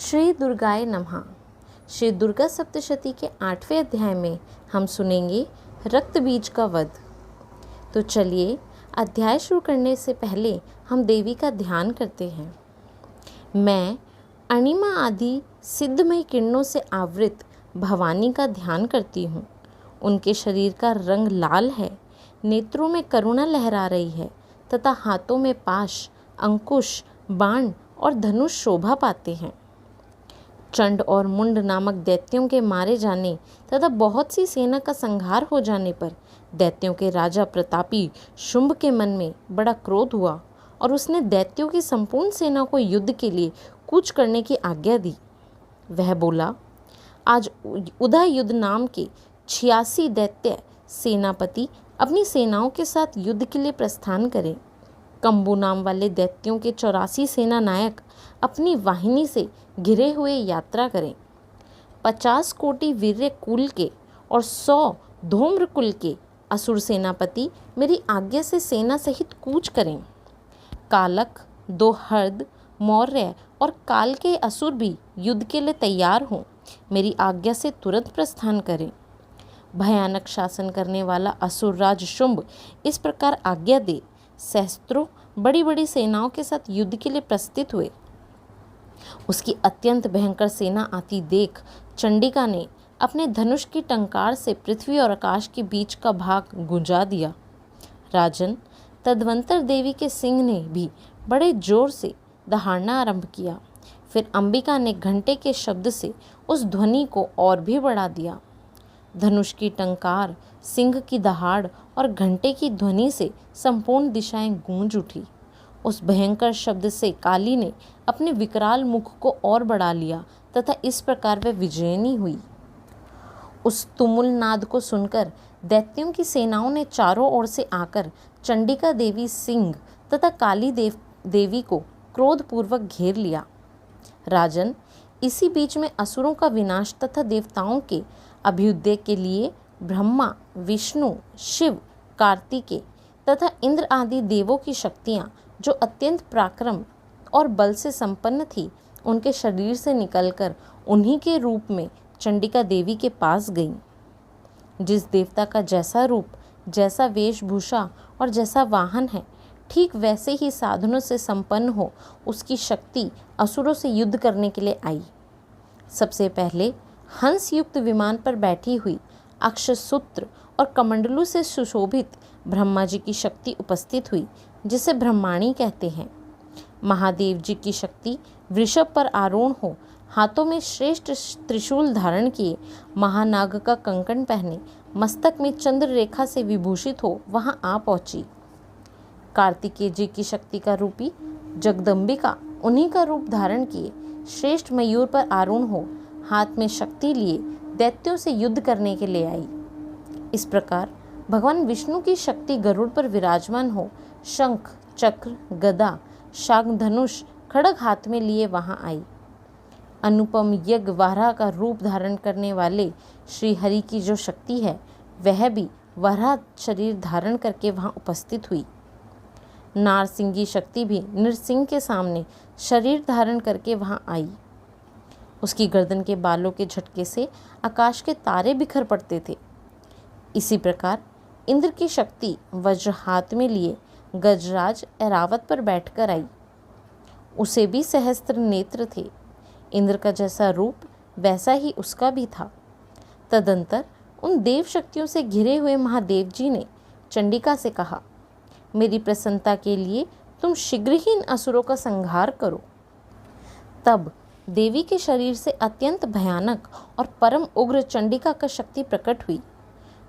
श्री दुर्गाय नमः। श्री दुर्गा सप्तशती के 8वें अध्याय में हम सुनेंगे रक्त बीज का वध। तो चलिए अध्याय शुरू करने से पहले हम देवी का ध्यान करते हैं। मैं अणिमा आदि सिद्धमय किरणों से आवृत भवानी का ध्यान करती हूँ। उनके शरीर का रंग लाल है, नेत्रों में करुणा लहरा रही है तथा हाथों में पाश, अंकुश, बाण और धनुष शोभा पाते हैं। चंड और मुंड नामक दैत्यों के मारे जाने तथा बहुत सी सेना का संहार हो जाने पर दैत्यों के राजा प्रतापी शुंभ के मन में बड़ा क्रोध हुआ और उसने दैत्यों की संपूर्ण सेना को युद्ध के लिए कूच करने की आज्ञा दी। वह बोला, आज उदय युद्ध नाम के 86 दैत्य सेनापति अपनी सेनाओं के साथ युद्ध के लिए प्रस्थान करें। कंबू नाम वाले दैत्यों के 84 सेना नायक अपनी वाहिनी से घिरे हुए यात्रा करें। 50 कोटि वीर्य कुल के और 100 धूम्र कुल के असुर सेनापति मेरी आज्ञा से सेना सहित कूच करें। कालक, दोहर्द, मौर्य और काल के असुर भी युद्ध के लिए तैयार हों, मेरी आज्ञा से तुरंत प्रस्थान करें। भयानक शासन करने वाला असुर राज शुंभ इस प्रकार आज्ञा दे सहस्त्रों बड़ी बड़ी सेनाओं के साथ युद्ध के लिए प्रस्थित हुए। उसकी अत्यंत भयंकर सेना आती देख चंडिका ने अपने धनुष की टंकार से पृथ्वी और आकाश के बीच का भाग गुंजा दिया। राजन, तदवंतर देवी के सिंह ने भी बड़े जोर से दहाड़ना आरंभ किया। फिर अंबिका ने घंटे के शब्द से उस ध्वनि को और भी बढ़ा दिया। धनुष की टंकार, सिंह की दहाड़ और घंटे की ध्वनि से संपूर्ण दिशाएं गूंज उठी। उस भयंकर शब्द से काली ने अपने विकराल मुख को और बढ़ा लिया तथा इस प्रकार वह विजयिनी हुई। उस तुमुल नाद को सुनकर दैत्यों की सेनाओं ने चारों ओर से आकर चंडिका देवी, सिंह तथा काली देवी को क्रोधपूर्वक घेर लिया। राजन, इसी बीच में असुरों का विनाश तथा देवताओं के अभ्युदय के लिए ब्रह्मा, विष्णु, शिव, कार्तिकेय तथा इंद्र आदि देवों की शक्तियाँ जो अत्यंत पराक्रम और बल से संपन्न थी, उनके शरीर से निकलकर उन्हीं के रूप में चंडिका देवी के पास गईं। जिस देवता का जैसा रूप, जैसा वेशभूषा और जैसा वाहन है, ठीक वैसे ही साधनों से संपन्न हो उसकी शक्ति असुरों से युद्ध करने के लिए आई। सबसे पहले हंस युक्त विमान पर बैठी हुई अक्षसूत्र और कमंडलू से सुशोभित ब्रह्मा जी की शक्ति उपस्थित हुई, जिसे ब्रह्माणी कहते हैं। महादेव जी की शक्ति वृषभ पर आरूढ़ हो, हाथों में श्रेष्ठ त्रिशूल धारण किए, महानाग का कंकण पहने, मस्तक में चंद्र रेखा से विभूषित हो वहां आ पहुंची। कार्तिकेय जी की शक्ति का रूपी जगदम्बिका उन्हीं का रूप धारण किए श्रेष्ठ मयूर पर आरूढ़ हो, हाथ में शक्ति लिए दैत्यों से युद्ध करने के लिए आई। इस प्रकार भगवान विष्णु की शक्ति गरुड़ पर विराजमान हो शंख, चक्र, गदा, शांग धनुष, खड्ग हाथ में लिए वहां आई। अनुपम यज्ञ वाराह का रूप धारण करने वाले श्री हरि की जो शक्ति है, वह भी वाराह शरीर धारण करके वहां उपस्थित हुई। नारसिंगी शक्ति भी नृसिंह के सामने शरीर धारण करके वहां आई। उसकी गर्दन के बालों के झटके से आकाश के तारे बिखर पड़ते थे। इसी प्रकार इंद्र की शक्ति वज्र हाथ में लिए गजराज ऐरावत पर बैठकर आई। उसे भी सहस्त्र नेत्र थे। इंद्र का जैसा रूप वैसा ही उसका भी था। तदंतर उन देव शक्तियों से घिरे हुए महादेव जी ने चंडिका से कहा, मेरी प्रसन्नता के लिए तुम शीघ्र ही इन असुरों का संहार करो। तब देवी के शरीर से अत्यंत भयानक और परम उग्र चंडिका का शक्ति प्रकट हुई,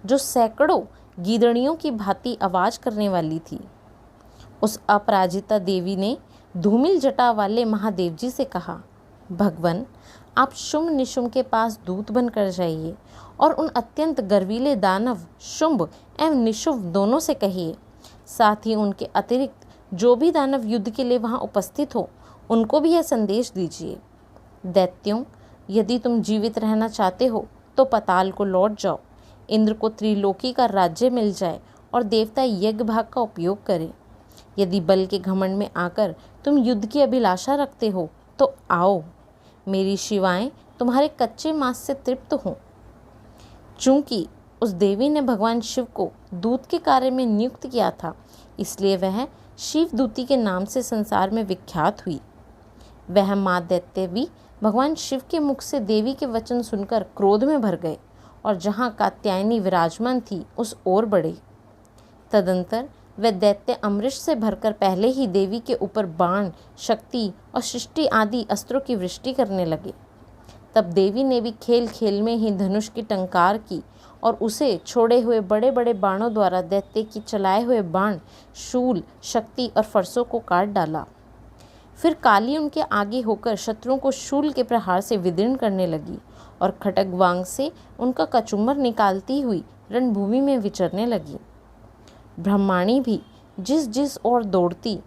जो सैकड़ों गीदड़ियों की भांति आवाज करने वाली थी। उस अपराजिता देवी ने धूमिल जटा वाले महादेव जी से कहा, भगवन, आप शुंभ निशुंभ के पास दूत बनकर जाइए और उन अत्यंत गर्वीले दानव शुंभ एवं निशुंभ दोनों से कहिए, साथ ही उनके अतिरिक्त जो भी दानव युद्ध के लिए वहां उपस्थित हो, उनको भी यह संदेश दीजिए, दैत्यों, यदि तुम जीवित रहना चाहते हो तो पताल को लौट जाओ। इंद्र को त्रिलोकी का राज्य मिल जाए और देवता यज्ञ भाग का उपयोग करें। यदि बल के घमंड में आकर तुम युद्ध की अभिलाषा रखते हो तो आओ, मेरी शिवाएं तुम्हारे कच्चे मांस से तृप्त हों। चूंकि उस देवी ने भगवान शिव को दूत के कार्य में नियुक्त किया था, इसलिए वह शिवदूती के नाम से संसार में विख्यात हुई। वह माँ दैत्य भी भगवान शिव के मुख से देवी के वचन सुनकर क्रोध में भर गए और जहाँ कात्यायनी विराजमान थी उस ओर बढ़े। तदंतर वे दैत्य अमृष से भरकर पहले ही देवी के ऊपर बाण, शक्ति और सृष्टि आदि अस्त्रों की वृष्टि करने लगे। तब देवी ने भी खेल खेल में ही धनुष की टंकार की और उसे छोड़े हुए बड़े बड़े बाणों द्वारा दैत्य की चलाए हुए बाण, शूल, शक्ति और फरसों को काट डाला। फिर काली उनके आगे होकर शत्रुओं को शूल के प्रहार से विदीर्ण करने लगी और खड्गवांग से उनका कचुम्बर निकालती हुई रणभूमि में विचरने लगी। ब्रह्माणी भी जिस जिस ओर दौड़ती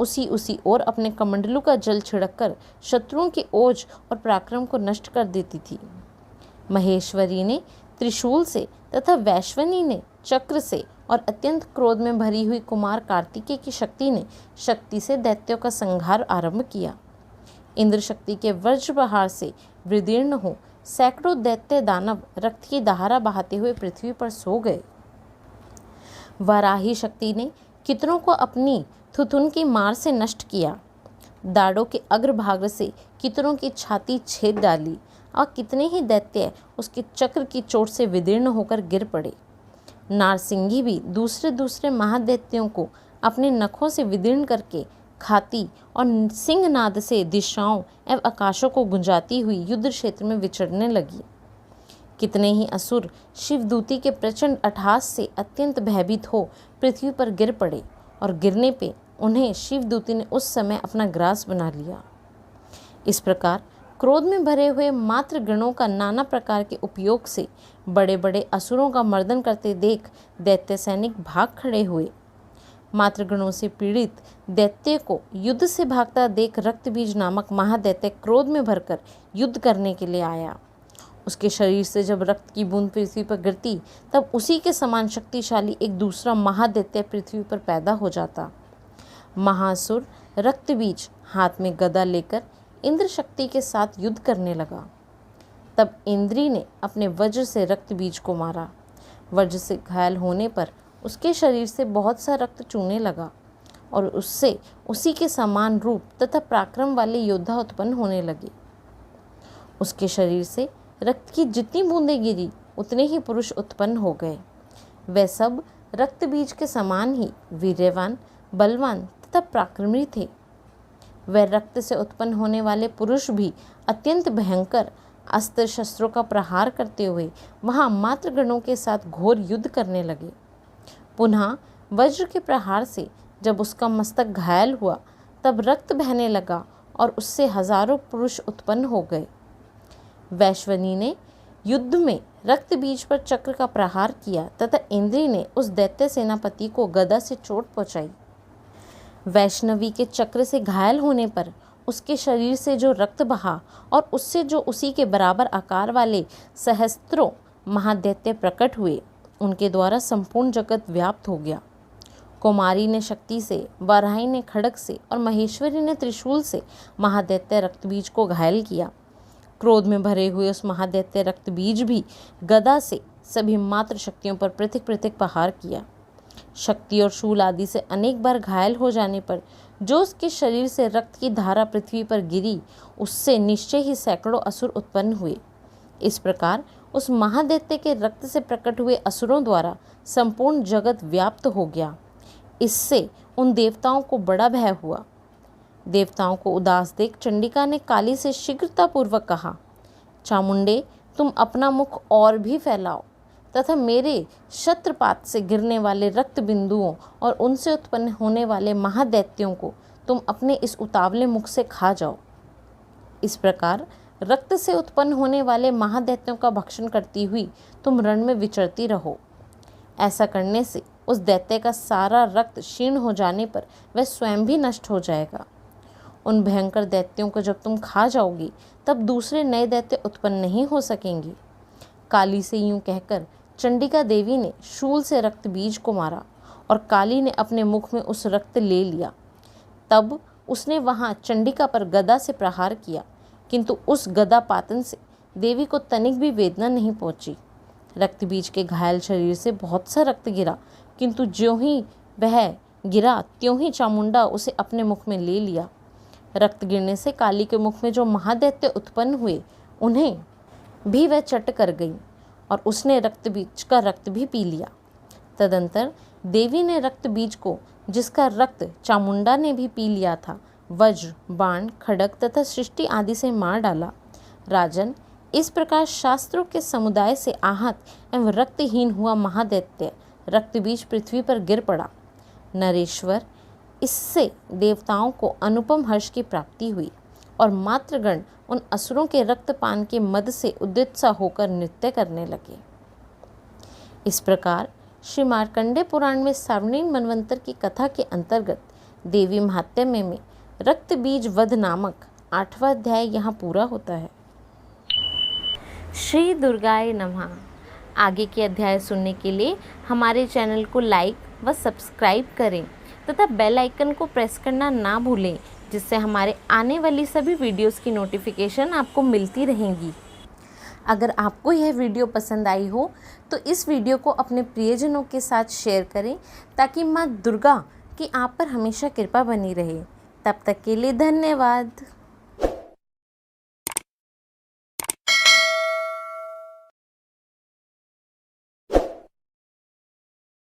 उसी उसी ओर अपने कमंडलू का जल छिड़ककर शत्रुओं के ओज और पराक्रम को नष्ट कर देती थी। महेश्वरी ने त्रिशूल से तथा वैश्वनी ने चक्र से और अत्यंत क्रोध में भरी हुई कुमार कार्तिकेय की शक्ति ने शक्ति से दैत्यों का संहार आरंभ किया। इंद्र शक्ति के वज्र प्रहार से विदीर्ण हो सैकड़ों दैत्य दानव रक्त की धारा बहाते हुए पृथ्वी पर सो गए। वाराही शक्ति ने कितनों को अपनी थुथुन की मार से नष्ट किया। दाड़ों के अग्रभाग से कितनों की छाती छेद डाली और कितने ही दैत्य उसके चक्र की चोट से विदीर्ण होकर गिर पड़े। नारसिंगी भी दूसरे दूसरे महादैत्यों को अपने नखों से विदीर्ण करके खाती और सिंहनाद से दिशाओं एवं आकाशों को गुंजाती हुई युद्ध क्षेत्र में विचरने लगी। कितने ही असुर शिवदूती के प्रचंड अट्टहास से अत्यंत भयभीत हो पृथ्वी पर गिर पड़े और गिरने पे उन्हें शिवदूती ने उस समय अपना ग्रास बना लिया। इस प्रकार क्रोध में भरे हुए मात्र गणों का नाना प्रकार के उपयोग से बड़े बड़े असुरों का मर्दन करते देख दैत्य सैनिक भाग खड़े हुए। मात्र गणों से पीड़ित दैत्य को युद्ध से भागता देख रक्तबीज नामक महादैत्य क्रोध में भरकर युद्ध करने के लिए आया। उसके शरीर से जब रक्त की बूंद पृथ्वी पर गिरती तब उसी के समान शक्तिशाली एक दूसरा महादैत्य पृथ्वी पर पैदा हो जाता। महासुर रक्तबीज हाथ में गदा लेकर इंद्र शक्ति के साथ युद्ध करने लगा। तब इंद्री ने अपने वज्र से रक्तबीज को मारा। वज्र से घायल होने पर उसके शरीर से बहुत सा रक्त चूने लगा और उससे उसी के समान रूप तथा पराक्रम वाले योद्धा उत्पन्न होने लगे। उसके शरीर से रक्त की जितनी बूंदें गिरी उतने ही पुरुष उत्पन्न हो गए। वे सब रक्तबीज के समान ही वीर्यवान, बलवान तथा पराक्रमी थे। वे रक्त से उत्पन्न होने वाले पुरुष भी अत्यंत भयंकर अस्त्र शस्त्रों का प्रहार करते हुए वहाँ मात्र गणों के साथ घोर युद्ध करने लगे। पुनः वज्र के प्रहार से जब उसका मस्तक घायल हुआ तब रक्त बहने लगा और उससे हजारों पुरुष उत्पन्न हो गए। वैश्वनी ने युद्ध में रक्तबीज पर चक्र का प्रहार किया तथा इंद्री ने उस दैत्य सेनापति को गदा से चोट पहुंचाई। वैष्णवी के चक्र से घायल होने पर उसके शरीर से जो रक्त बहा और उससे जो उसी के बराबर आकार वाले सहस्त्रों महादैत्य प्रकट हुए, उनके द्वारा संपूर्ण जगत व्याप्त हो गया। कुमारी ने शक्ति से, वाराही ने खड्ग से और महेश्वरी ने त्रिशूल से महादैत्य रक्तबीज को घायल किया। क्रोध में भरे हुए उस महादैत्य रक्तबीज भी गदा से सभी मात्र शक्तियों पर पृथक पृथक प्रहार किया। शक्ति और शूल आदि से अनेक बार घायल हो जाने पर जो उसके शरीर से रक्त की धारा पृथ्वी पर गिरी, उससे निश्चय ही सैकड़ों असुर उत्पन्न हुए। इस प्रकार उस महादैत्य के रक्त से प्रकट हुए असुरों द्वारा संपूर्ण जगत व्याप्त हो गया। इससे उन देवताओं को बड़ा भय हुआ। देवताओं को उदास देख चंडिका ने काली से शीघ्रतापूर्वक कहा, चामुंडे, तुम अपना मुख और भी फैलाओ तथा मेरे शत्रपात से गिरने वाले रक्त बिंदुओं और उनसे उत्पन्न होने वाले महादैत्यों को तुम अपने इस उतावले मुख से खा जाओ। इस प्रकार रक्त से उत्पन्न होने वाले महादैत्यों का भक्षण करती हुई तुम रण में विचरती रहो। ऐसा करने से उस दैत्य का सारा रक्त क्षीण हो जाने पर वह स्वयं भी नष्ट हो जाएगा। उन भयंकर दैत्यों को जब तुम खा जाओगी तब दूसरे नए दैत्य उत्पन्न नहीं हो सकेंगे। काली से यूं कहकर चंडिका देवी ने शूल से रक्त बीज को मारा और काली ने अपने मुख में उस रक्त ले लिया। तब उसने वहां चंडिका पर गदा से प्रहार किया। किंतु उस गदा पातन से देवी को तनिक भी वेदना नहीं पहुंची। रक्त बीज के घायल शरीर से बहुत सा रक्त गिरा, किंतु ज्यों ही वह गिरा त्यों ही चामुंडा उसे अपने मुख में ले लिया। रक्त गिरने से काली के मुख में जो महादैत्य उत्पन्न हुए उन्हें भी वह चट कर गई और उसने रक्त बीज का रक्त भी पी लिया। तदंतर देवी ने रक्त बीज को, जिसका रक्त चामुंडा ने भी पी लिया था, वज्र, बाण, खड्ग तथा सृष्टि आदि से मार डाला। राजन, इस प्रकार शास्त्रों के समुदाय से आहत एवं रक्तहीन हुआ महादैत्य रक्त बीज पृथ्वी पर गिर पड़ा। नरेश्वर, इससे देवताओं को अनुपम हर्ष की प्राप्ति हुई और मातृगण उन असुरों के रक्तपान के मद से उद्युत सा होकर नृत्य करने लगे। इस प्रकार श्री मार्कंडेय पुराण में सावर्णिन मनवंतर की कथा के अंतर्गत देवी महात्म्य में रक्त बीज वध नामक 8वां अध्याय यहाँ पूरा होता है। श्री दुर्गाय नमः। आगे के अध्याय सुनने के लिए हमारे चैनल को लाइक व सब्सक्राइब करें तथा बेल आइकन को प्रेस करना ना भूलें, जिससे हमारे आने वाली सभी वीडियोस की नोटिफिकेशन आपको मिलती रहेंगी। अगर आपको यह वीडियो पसंद आई हो तो इस वीडियो को अपने प्रियजनों के साथ शेयर करें, ताकि माँ दुर्गा की आप पर हमेशा कृपा बनी रहे। तब तक के लिए धन्यवाद।